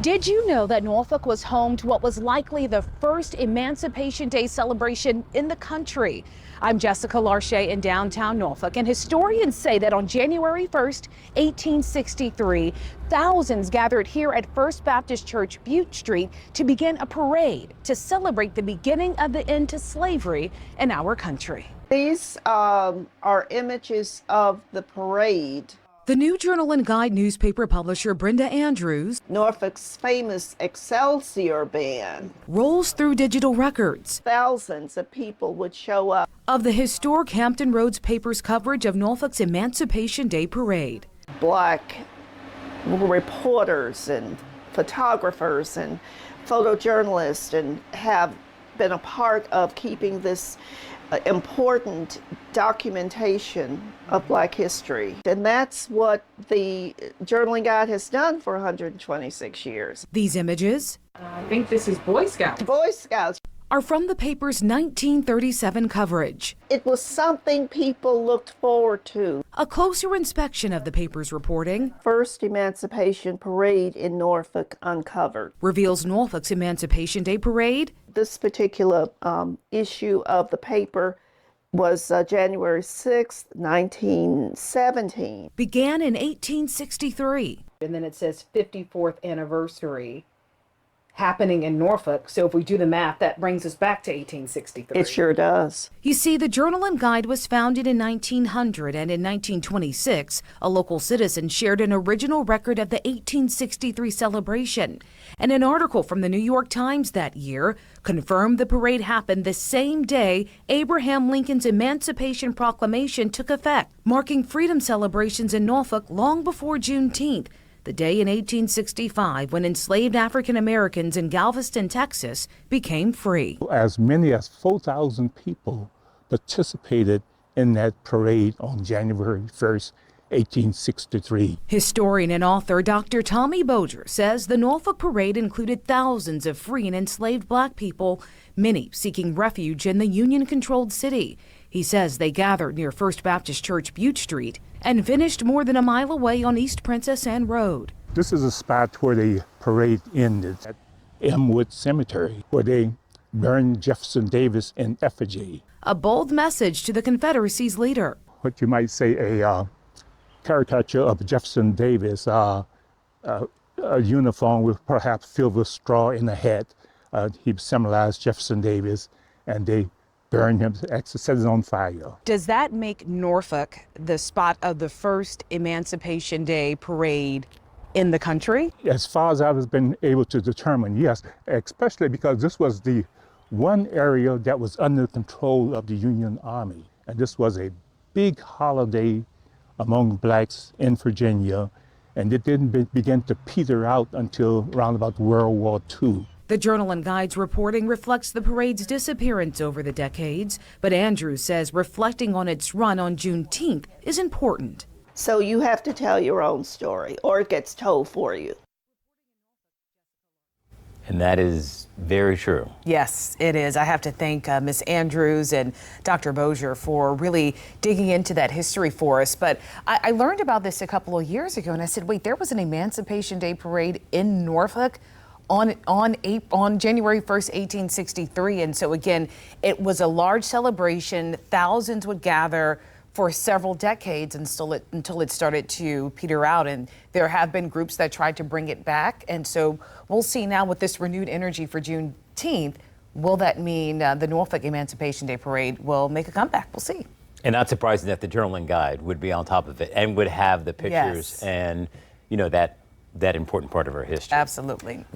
Did you know that Norfolk was home to what was likely the first Emancipation Day celebration in the country? I'm Jessica Larche in downtown Norfolk, and historians say that on January 1st, 1863, thousands gathered here at First Baptist Church, Butte Street, to begin a parade to celebrate the beginning of the end to slavery in our country. These are images of the parade. The New Journal and Guide newspaper publisher Brenda Andrews, Norfolk's famous Excelsior band. Rolls through digital records. Thousands of people would show up. Of the historic Hampton Roads paper's coverage of Norfolk's Emancipation Day Parade. Black reporters and photographers and photojournalists and have been a part of keeping this important documentation of Black history. And that's what the Journal and Guide has done for 126 years. These images, I think this is Boy Scouts. Boy Scouts are from the paper's 1937 coverage. It was something people looked forward to. A closer inspection of the paper's reporting, First Emancipation Parade in Norfolk uncovered, reveals Norfolk's Emancipation Day Parade. This particular issue of the paper was January 6th, 1917. Began in 1863. And then it says 54th anniversary happening in Norfolk. So if we do the math, that brings us back to 1863. It sure does. You see, the Journal and Guide was founded in 1900, and in 1926, a local citizen shared an original record of the 1863 celebration. And an article from the New York Times that year confirmed the parade happened the same day Abraham Lincoln's Emancipation Proclamation took effect, marking freedom celebrations in Norfolk long before Juneteenth, the day in 1865 when enslaved African Americans in Galveston, Texas, became free. As many as 4,000 people participated in that parade on January 1st, 1863. Historian and author Dr. Tommy Boger says the Norfolk parade included thousands of free and enslaved Black people, many seeking refuge in the Union-controlled city. He says they gathered near First Baptist Church, Butte Street, and finished more than a mile away on East Princess Anne Road. This is a spot where the parade ended at Elmwood Cemetery, where they burned Jefferson Davis in effigy. A bold message to the Confederacy's leader. What you might say a caricature of Jefferson Davis, a uniform with perhaps filled with straw in the hat. He symbolized Jefferson Davis, and they burned him, set it on fire. Does that make Norfolk the spot of the first Emancipation Day parade in the country? As far as I've been able to determine, yes, especially because this was the one area that was under control of the Union Army. And this was a big holiday among Blacks in Virginia, and it didn't begin to peter out until around about World War II. The Journal and Guide's reporting reflects the parade's disappearance over the decades, but Andrews says reflecting on its run on Juneteenth is important. So you have to tell your own story, or it gets told for you. And that is very true. Yes, it is. I have to thank Ms. Andrews and Dr. Boger for really digging into that history for us. But I learned about this a couple of years ago, and I said, wait, there was an Emancipation Day parade in Norfolk on January 1st, 1863. And so again, it was a large celebration. Thousands would gather for several decades until it started to peter out. And there have been groups that tried to bring it back. And so we'll see now with this renewed energy for Juneteenth, will that mean the Norfolk Emancipation Day Parade will make a comeback? We'll see. And not surprising that the Journal and Guide would be on top of it and would have the pictures and, you know, that important part of our history. Absolutely.